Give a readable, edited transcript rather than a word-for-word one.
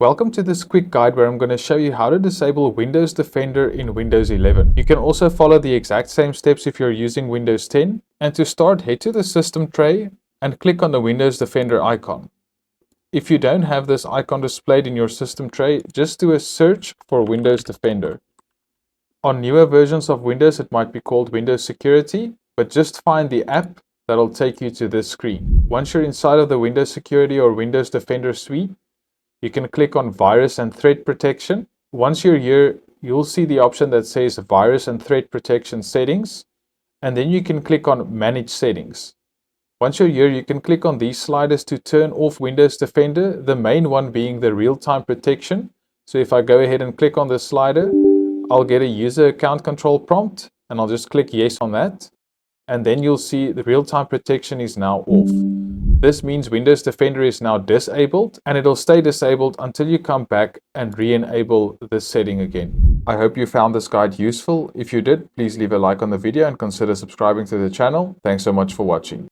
Welcome to this quick guide where I'm going to show you how to disable Windows Defender in Windows 11. You can also follow the exact same steps if you're using Windows 10. And to start, head to the system tray and click on the Windows Defender icon. If you don't have this icon displayed in your system tray, just do a search for Windows Defender. On newer versions of Windows, it might be called Windows Security, but just find the app that'll take you to this screen. Once you're inside of the Windows Security or Windows Defender suite, you can click on Virus and Threat Protection. Once you're here, you'll see the option that says Virus and Threat Protection Settings, and then you can click on Manage Settings. Once you're here, you can click on these sliders to turn off Windows Defender, the main one being the real-time protection. So if I go ahead and click on this slider, I'll get a user account control prompt, and I'll just click yes on that. And then you'll see the real-time protection is now off. This means Windows Defender is now disabled, and it'll stay disabled until you come back and re-enable this setting again. I hope you found this guide useful. If you did, please leave a like on the video and consider subscribing to the channel. Thanks so much for watching.